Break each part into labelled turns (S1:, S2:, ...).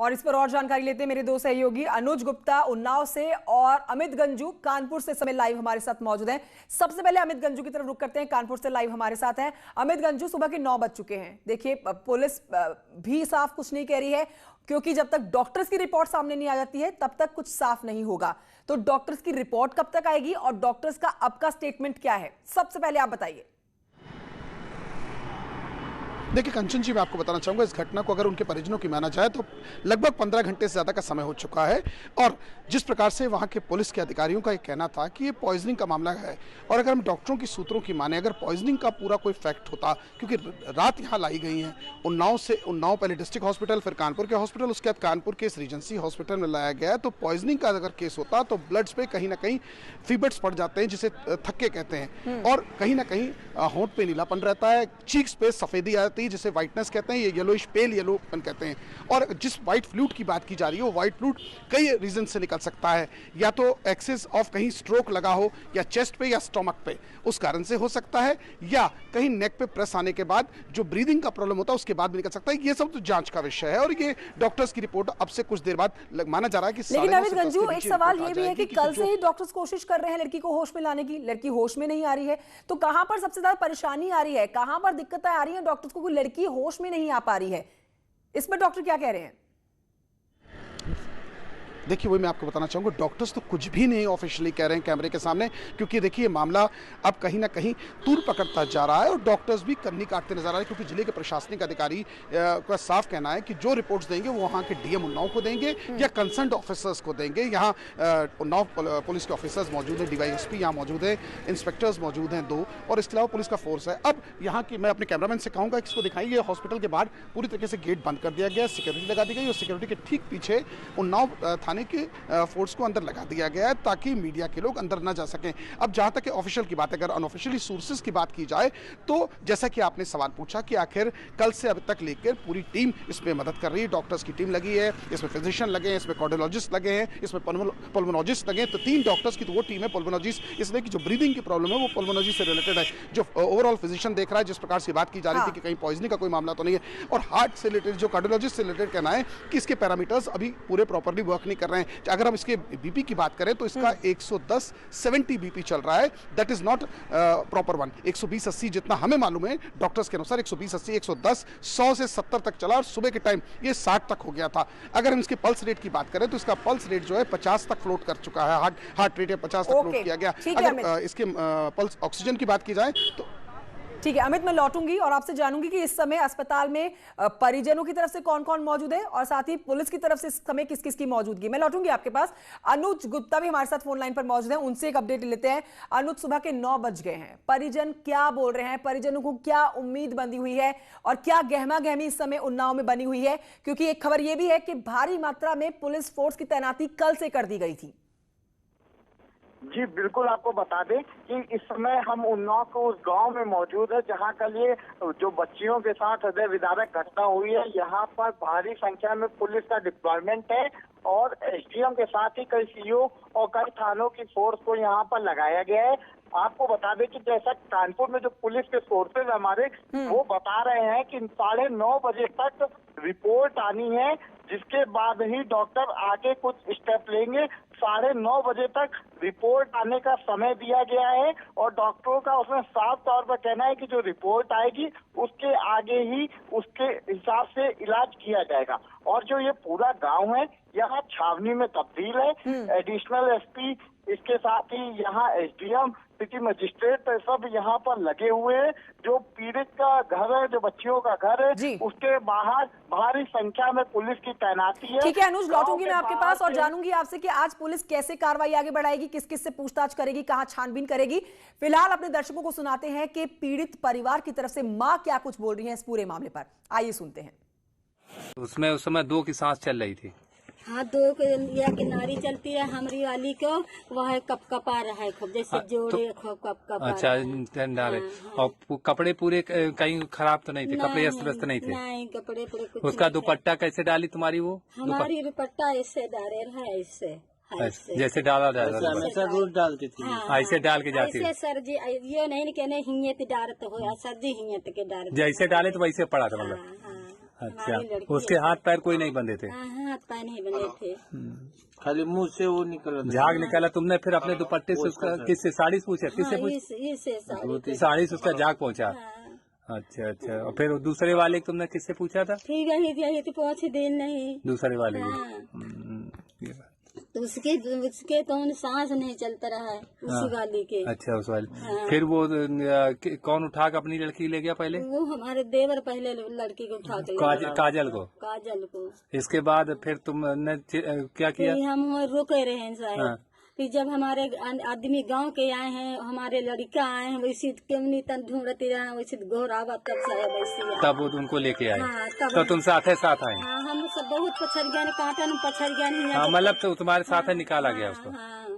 S1: और इस पर और जानकारी लेते हैं मेरे दो सहयोगी अनुज गुप्ता उन्नाव से और अमित गंजू कानपुर से समय लाइव हमारे साथ मौजूद हैं। सबसे पहले अमित गंजू की तरफ रुक करते हैं, कानपुर से लाइव हमारे साथ हैं। अमित गंजू, सुबह के 9 बज चुके हैं। देखिए, पुलिस भी साफ कुछ नहीं कह रही है, क्योंकि जब तक डॉक्टर्स की रिपोर्ट सामने नहीं आ जाती है तब तक कुछ साफ नहीं होगा। तो डॉक्टर्स की रिपोर्ट कब तक आएगी और डॉक्टर्स का अब का स्टेटमेंट क्या है, सबसे पहले आप बताइए।
S2: देखिए कंचन जी, मैं आपको बताना चाहूँगा, इस घटना को अगर उनके परिजनों की माना जाए तो लगभग 15 घंटे से ज़्यादा का समय हो चुका है। और जिस प्रकार से वहाँ के पुलिस के अधिकारियों का ये कहना था कि ये पॉइजनिंग का मामला है, और अगर हम डॉक्टरों की सूत्रों की माने, अगर पॉइजनिंग का पूरा कोई फैक्ट होता, क्योंकि रात यहाँ लाई गई हैं उन्नाव पहले डिस्ट्रिक्ट हॉस्पिटल, फिर कानपुर के हॉस्पिटल, उसके बाद कानपुर के इस रीजेंसी हॉस्पिटल में लाया गया है, तो पॉइजनिंग का अगर केस होता तो ब्लड्स पे कहीं ना कहीं फीबर्स पड़ जाते हैं, जिसे थक्के कहते हैं, और कहीं ना कहीं होंठ पे नीलापन रहता है, चीक्स पे सफेदी आती है जिसे व्हाइटनेस कहते हैं, ये येलोइश पेल येलोपन कहते हैं। और जिस व्हाइट फ्लूइड की बात की जा रही है, वो व्हाइट फ्लूइड कई रीजन से निकल सकता है, या तो एक्सेस ऑफ कहीं स्ट्रोक लगा हो, या चेस्ट पे या स्टोमक पे, उस कारण से हो सकता है, या कहीं नेक पे प्रेस आने के बाद जो ब्रीदिंग का प्रॉब्लम होता है उसके बाद भी निकल सकता है। ये सब तो जांच का विषय है, और ये डॉक्टर्स की रिपोर्ट अब से कुछ देर बाद माना जा रहा है कि।
S1: लेकिन अमित गंजू, एक सवाल ये भी है कि कल से ही डॉक्टर्स कोशिश कर रहे हैं लड़की को होश में लाने की, लड़की होश में नहीं आ रही है, तो कहां पर सबसे ज्यादा परेशानी आ रही है, कहां पर दिक्कतें आ रही हैं डॉक्टर्स को, लड़की होश में नहीं आ पा रही है, इसमें डॉक्टर क्या कह रहे हैं?
S2: देखिए, वही मैं आपको बताना चाहूँगा, डॉक्टर्स तो कुछ भी नहीं ऑफिशियली कह रहे हैं कैमरे के सामने, क्योंकि देखिए मामला अब कहीं ना कहीं तूल पकड़ता जा रहा है, और डॉक्टर्स भी कन्नी काटते नजर आ रहे हैं, क्योंकि जिले के प्रशासनिक अधिकारी का साफ कहना है कि जो रिपोर्ट्स देंगे वो वहाँ के डीएम उन्नाव को देंगे या कंसर्न्ड ऑफिसर्स को देंगे। यहाँ उन्नाव पुलिस के ऑफिसर्स मौजूद हैं, डीवाईएसपी यहाँ मौजूद है, इंस्पेक्टर्स मौजूद हैं 2, और इसके अलावा पुलिस का फोर्स है। अब यहाँ की मैं अपने कैमरामैन से कहूँगा कि इसको दिखाइए, हॉस्पिटल के बाहर पूरी तरीके से गेट बंद कर दिया गया, सिक्योरिटी लगा दी गई, और सिक्योरिटी के ठीक पीछे उन्नाव थाने के फोर्स को अंदर लगा दिया गया है, ताकि मीडिया के लोग अंदर ना जा सकें। अब जहां तक ऑफिशियल की बात है, अगर अनऑफिशियली सोर्सेज की बात की जाए, तो जैसा कि आपने सवाल पूछा कि आखिर कल से अब तक लेकर पूरी टीम इसमें मदद कर रही है, डॉक्टर्स की टीम लगी है, इसमें फिजिशियन लगे हैं, इसमें कार्डियोलॉजिस्ट लगे हैं, इसमें पल्मोनोलॉजिस्ट लगे हैं, तो 3 डॉक्टर्स की तो वो टीम है पल्मोनोलॉजिस्ट, इसलिए कि जो ब्रीदिंग की प्रॉब्लम है वो पल्मोनोलॉजी से रिलेटेड है। जो ओवरऑल फिजिशियन देख रहा है, जिस प्रकार से बात की जा रही थी कि कहीं पॉइजनिंग का कोई मामला तो नहीं है, और हार्ट से रिलेटेड जो कार्डियोलॉजिस्ट से रिलेटेड कहना है कि इसके पैरामीटर्स अभी पूरे प्रॉपरली वर्क नहीं कर रहे हैं। अगर हम इसके बीपी की बात करें तो इसका 110/70 बीपी चल रहा है, that is not proper one. 120/80 जितना हमें मालूम है डॉक्टर्स के अनुसार, 120/80, 110, 100 से 70 तक चला, और सुबह के टाइम ये 60 तक हो गया था। अगर हम इसके पल्स रेट की बात करें तो इसका पल्स रेट जो है 50 तक फ्लोट कर चुका है, हार्ट रेट है 50 तक फ्लोट किया गया। अगर इसके पल्स ऑक्सीजन की बात की जाए तो
S1: ठीक है अमित, मैं लौटूंगी और आपसे जानूंगी कि इस समय अस्पताल में परिजनों की तरफ से कौन कौन मौजूद है, और साथ ही पुलिस की तरफ से इस समय किस किस की मौजूदगी। मैं लौटूंगी आपके पास। अनुज गुप्ता भी हमारे साथ फोन लाइन पर मौजूद है, उनसे एक अपडेट लेते हैं। अनुज, सुबह के 9 बज गए हैं, परिजन क्या बोल रहे हैं, परिजनों को क्या उम्मीद बंधी हुई है, और क्या गहमा गहमी इस समय उन्नाव में बनी हुई है, क्योंकि एक खबर यह भी है कि भारी मात्रा में पुलिस फोर्स की तैनाती कल से कर दी गई थी।
S3: जी बिल्कुल, आपको बता दें कि इस समय हम उन्नाव के उस गांव में मौजूद है जहां कल ये जो बच्चियों के साथ हृदय विदारक घटना हुई है। यहां पर भारी संख्या में पुलिस का डिप्लॉयमेंट है, और एसडीएम के साथ ही कई सीओ और कई थानों की फोर्स को यहां पर लगाया गया है। आपको बता दें कि जैसा कानपुर में जो पुलिस के सोर्सेज हमारे वो बता रहे हैं कि 9:30 बजे तक रिपोर्ट आनी है, जिसके बाद ही डॉक्टर आगे कुछ स्टेप लेंगे। 9:30 बजे तक रिपोर्ट आने का समय दिया गया है, और डॉक्टरों का उसमें साफ तौर पर कहना है कि जो रिपोर्ट आएगी उसके आगे ही उसके हिसाब से इलाज किया जाएगा। और जो ये पूरा गांव है यहाँ छावनी में तब्दील है। एडिशनल एसपी, इसके साथ ही यहाँ एसडीएम, सिटी मजिस्ट्रेट सब यहाँ पर लगे हुए हैं। जो पीड़ित का घर है, जो बच्चियों का घर है, उसके बाहर भारी संख्या में पुलिस की तैनाती है।
S1: ठीक है अनुज, लौटूंगी मैं आपके पास और जानूंगी आपसे कि आज पुलिस कैसे कार्रवाई आगे बढ़ाएगी, किस किस से पूछताछ करेगी, कहां छानबीन करेगी। फिलहाल अपने दर्शकों को सुनाते हैं कि पीड़ित परिवार की तरफ से मां क्या कुछ बोल रही है इस पूरे मामले पर। आइए सुनते हैं।
S4: उसमें उस समय 2 की सांस चल रही थी।
S5: हाँ, 2 की नारी चलती है, हमारी वाली को वह कप कपा रहा है, खूब जैसे जोड़े कप कपा।
S4: अच्छा, डाले। और कपड़े पूरे कहीं खराब तो नहीं थे? कपड़े अस्त व्यस्त नहीं थे?
S5: नहीं, कपड़े पूरे कुछ।
S4: उसका दुपट्टा कैसे डाली तुम्हारी? वो
S5: हमारी दुपट्टा ऐसे डाले है, ऐसे
S4: जैसे डाला जाता
S6: हमेशा रोज डालती थी।
S4: ऐसे डाल के जाती
S5: है सर जी। ये नहीं कहने हियत डालत हो, सर जी हियत के डाल
S4: जैसे डाले तो वैसे पड़ा था मतलब। अच्छा,
S5: हमारी लड़की
S4: उसके हाथ पैर कोई नहीं बंधे थे?
S5: हाथ पैर नहीं बंधे थे।
S6: खाली मुंह से वो निकला,
S4: झाग निकाला। तुमने फिर अपने दुपट्टे से उसका किससे, साड़ी से पूछा? किससे पूछा?
S5: इससे
S4: साड़ी से उसका झाग पहुंचा। अच्छा अच्छा, और फिर दूसरे वाले तुमने किससे पूछा था?
S5: ठीक है तो पहुँचे दिन नहीं
S4: दूसरे वाले
S5: हाँ।
S4: ये बात।
S5: तो उसके तो सांस नहीं चलता रहा है उसी वाली के।
S4: अच्छा, उस वाले।
S5: हाँ।
S4: फिर वो कौन उठा के अपनी लड़की ले गया? पहले
S5: वो हमारे देवर पहले लड़की को उठा के ले गए।
S4: काजल को। इसके बाद फिर तुमने क्या किया?
S5: फिर हम रुके रहे हैं शायद।
S4: हाँ।
S5: फिर जब हमारे आदमी गांव के आए हैं, हमारे लड़का आए हैं, वैसे केमनी तन ढूंढती रहे, वैसे घोरावा तब शायद वैसे
S4: तब वो उनको लेके आए।
S5: हाँ,
S4: तो तुम साथ आए?
S5: हाँ, हम सब बहुत पछड़ गए, कांटा में पछड़ गए।
S4: हाँ, मतलब तो तुम्हारे साथ है, निकाला गया उसको।
S5: हाँ।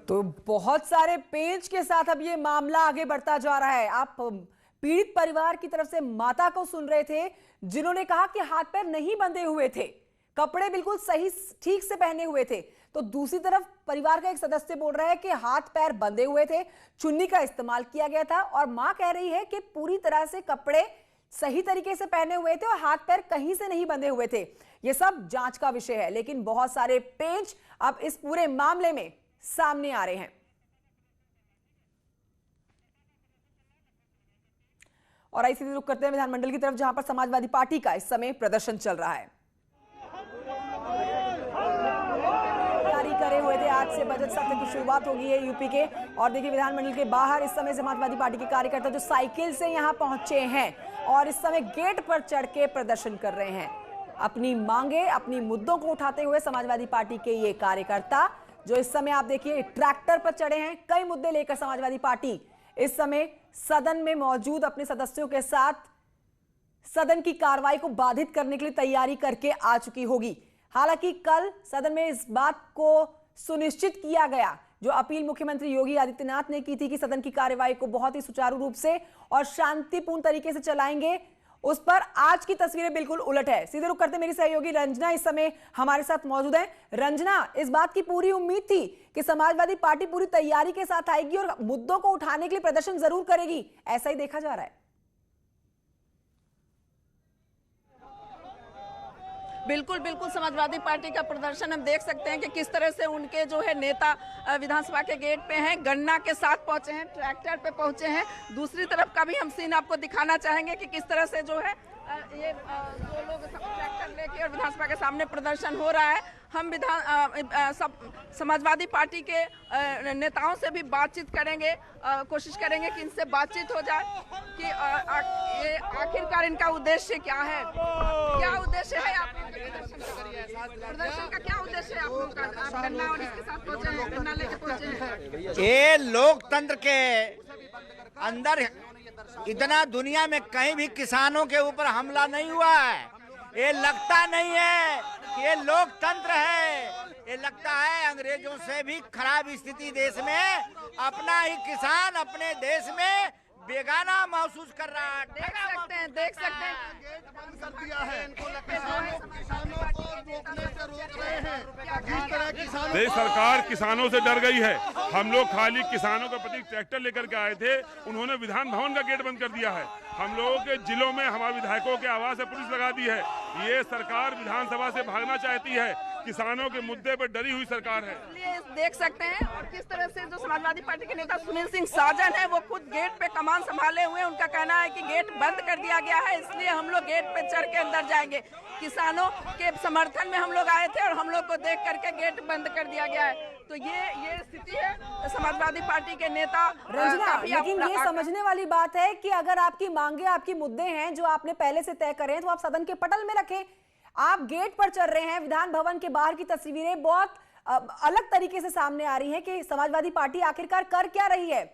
S1: तो बहुत सारे पेंच के साथ अब ये मामला आगे बढ़ता जा रहा है। आप पीड़ित परिवार की तरफ से माता को सुन रहे थे, जिन्होंने कहा कि हाथ पैर नहीं बंधे हुए थे, कपड़े बिल्कुल सही ठीक से पहने हुए थे। तो दूसरी तरफ परिवार का एक सदस्य बोल रहा है कि हाथ पैर बंधे हुए थे, चुन्नी का इस्तेमाल किया गया था, और मां कह रही है कि पूरी तरह से कपड़े सही तरीके से पहने हुए थे और हाथ पैर कहीं से नहीं बंधे हुए थे। यह सब जांच का विषय है, लेकिन बहुत सारे पेंच अब इस पूरे मामले में सामने आ रहे हैं। और ऐसे रुक करते हैं विधानमंडल की तरफ, जहां पर समाजवादी पार्टी का इस समय प्रदर्शन चल रहा है। करे हुए थे, आज से बजट सत्र की शुरुआत होगी है यूपी के। और देखिए विधानमंडल के बाहर इस समय समाजवादी पार्टी के कार्यकर्ता जो साइकिल से यहां पहुंचे हैं और इस समय गेट पर चढ़ के प्रदर्शन कर रहे हैं, अपनी मांगे, अपनी मुद्दों को उठाते हुए समाजवादी पार्टी के ये कार्यकर्ता जो इस समय आप देखिए ट्रैक्टर पर चढ़े हैं। कई मुद्दे लेकर समाजवादी पार्टी इस समय सदन में मौजूद अपने सदस्यों के साथ सदन की कार्रवाई को बाधित करने के लिए तैयारी करके आ चुकी होगी। हालांकि कल सदन में इस बात को सुनिश्चित किया गया, जो अपील मुख्यमंत्री योगी आदित्यनाथ ने की थी कि सदन की कार्यवाही को बहुत ही सुचारू रूप से और शांतिपूर्ण तरीके से चलाएंगे, उस पर आज की तस्वीरें बिल्कुल उलट है। सीधे रुक करते मेरी सहयोगी रंजना इस समय हमारे साथ मौजूद है। रंजना, इस बात की पूरी उम्मीद थी कि समाजवादी पार्टी पूरी तैयारी के साथ आएगी और मुद्दों को उठाने के लिए प्रदर्शन जरूर करेगी, ऐसा ही देखा जा रहा है?
S7: बिल्कुल बिल्कुल, समाजवादी पार्टी का प्रदर्शन हम देख सकते हैं कि किस तरह से उनके जो है नेता विधानसभा के गेट पे हैं, गन्ना के साथ पहुंचे हैं, ट्रैक्टर पे पहुंचे हैं। दूसरी तरफ का भी हम सीन आपको दिखाना चाहेंगे कि किस तरह से जो है ये जो लोग ट्रैक्टर लेके और विधानसभा के सामने प्रदर्शन हो रहा है। हम समाजवादी पार्टी के नेताओं से भी बातचीत करेंगे, कोशिश करेंगे कि इनसे बातचीत हो जाए कि ये आखिरकार इनका उद्देश्य क्या है, क्या उद्देश्य है आप प्रदर्शन का, क्या उद्देश्य है आप लोगों का? आप गन्ना और इसके साथ पहुंचे हैं, गन्ना लेके पहुंचे हैं।
S6: ये लोकतंत्र के अंदर इतना दुनिया में कहीं भी किसानों के ऊपर हमला नहीं हुआ है। ये लगता नहीं है कि ये लोकतंत्र है, ये लगता है अंग्रेजों से भी खराब स्थिति देश में अपना ही किसान अपने देश में बेगाना महसूस कर रहा है।
S7: देख सकते हैं
S8: गेट बंद कर दिया है, इनको लगता है किसानों को रोकने से रोक रहे हैं। जिस तरह किसानों
S9: देश सरकार किसानों से डर गई है। हम लोग खाली किसानों के प्रति ट्रैक्टर लेकर के आए थे, उन्होंने विधान भवन का गेट बंद कर दिया है। हम लोगों के जिलों में हमारे विधायकों के आवास से पुलिस लगा दी है। ये सरकार विधानसभा से भागना चाहती है, किसानों के मुद्दे पर डरी हुई सरकार है।
S7: इसलिए देख सकते हैं और किस तरह से जो समाजवादी पार्टी के नेता सुनील सिंह साजन है वो खुद गेट पे कमान संभाले हुए। उनका कहना है कि गेट बंद कर दिया गया है, इसलिए हम लोग गेट पे चढ़ के अंदर जाएंगे। किसानों के समर्थन में हम लोग आए थे और हम लोग को देख करके गेट बंद कर दिया गया है। तो ये स्थिति है समाजवादी पार्टी के नेता।
S1: रंजना, लेकिन ये समझने वाली बात है कि अगर आपकी मांगे, आपकी मुद्दे हैं जो आपने पहले से तय करे हैं, तो आप सदन के पटल में रखें। आप गेट पर चल रहे हैं, विधान भवन के बाहर की तस्वीरें बहुत अलग तरीके से सामने आ रही हैं कि समाजवादी पार्टी आखिरकार कर क्या रही है।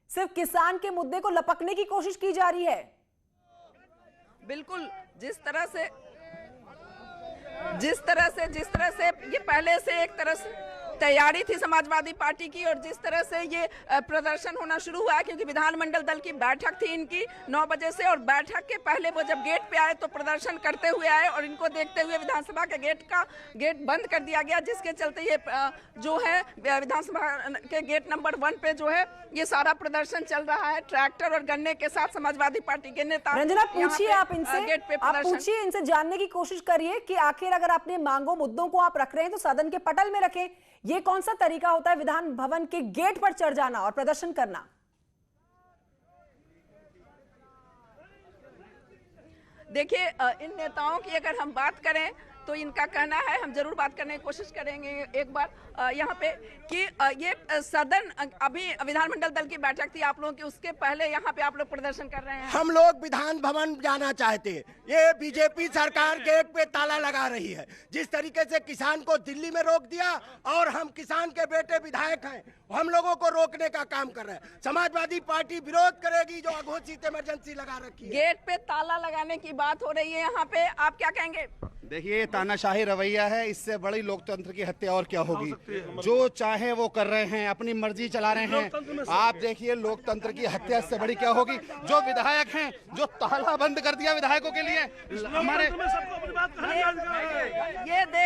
S1: सिर्फ किसान के मुद्दे को लपकने की कोशिश की जा रही है।
S7: बिल्कुल, जिस तरह से ये पहले से एक तरह से तैयारी थी समाजवादी पार्टी की, और जिस तरह से ये प्रदर्शन होना शुरू हुआ है, क्योंकि विधानमंडल दल की बैठक थी इनकी 9 बजे से, और बैठक के पहले वो जब गेट पे आए तो प्रदर्शन करते हुए आए, और इनको देखते हुए विधानसभा के गेट बंद कर दिया गया, जिसके चलते ये जो है विधानसभा के गेट नंबर 1 पे जो है ये सारा प्रदर्शन चल रहा है। ट्रैक्टर और गन्ने के साथ समाजवादी पार्टी के नेता
S1: रंजना पूछिए, आप इनसे
S7: गेट पे
S1: आप पूछिए, इनसे जानने की कोशिश करिए कि आखिर अगर अपने मांगों मुद्दों को आप रख रहे हैं तो सदन के पटल में रखें। ये कौन सा तरीका होता है विधान भवन के गेट पर चढ़ जाना और प्रदर्शन करना?
S7: देखिए, इन नेताओं की अगर हम बात करें तो इनका कहना है, हम जरूर बात करने की कोशिश करेंगे एक बार यहाँ पे, कि ये सदन अभी विधानमंडल दल की बैठक थी आप लोगों की, उसके पहले यहाँ पे आप लोग प्रदर्शन कर रहे हैं।
S10: हम लोग विधान भवन जाना चाहते हैं। ये बीजेपी सरकार गेट पे ताला लगा रही है। जिस तरीके से किसान को दिल्ली में रोक दिया, और हम किसान के बेटे विधायक हैं, हम लोगों को रोकने का काम कर रहे हैं। समाजवादी पार्टी विरोध करेगी जो अघोषित इमरजेंसी लगा रखी है।
S7: गेट पे ताला लगाने की बात हो रही है यहाँ पे, आप क्या कहेंगे?
S11: देखिए, तानाशाही रवैया है, इससे बड़ी लोकतंत्र की हत्या और क्या होगी। जो चाहे वो कर रहे हैं, अपनी मर्जी चला रहे हैं। आप देखिए, लोकतंत्र की हत्या से बड़ी क्या होगी। जो विधायक हैं, जो ताला बंद कर दिया विधायकों के लिए, हमारे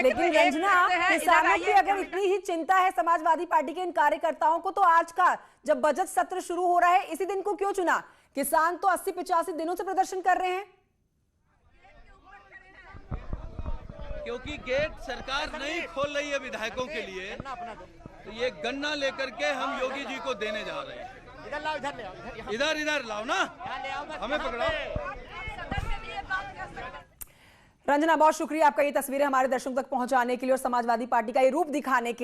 S1: लेकिन रंजना, किसानों की अगर इतनी ही चिंता है समाजवादी पार्टी के इन कार्यकर्ताओं को, तो आज का जब बजट सत्र शुरू हो रहा है, इसी दिन को क्यों चुना? किसान तो 80-85 दिनों से प्रदर्शन कर रहे हैं।
S12: क्योंकि गेट सरकार नहीं खोल रही है विधायकों के लिए, तो ये गन्ना लेकर के हम योगी जी को देने जा रहे हैं। इधर लाओ ना, हमें पकड़ाओ।
S1: रंजना, बहुत शुक्रिया आपका ये तस्वीरें हमारे दर्शकों तक पहुंचाने के लिए और समाजवादी पार्टी का ये रूप दिखाने के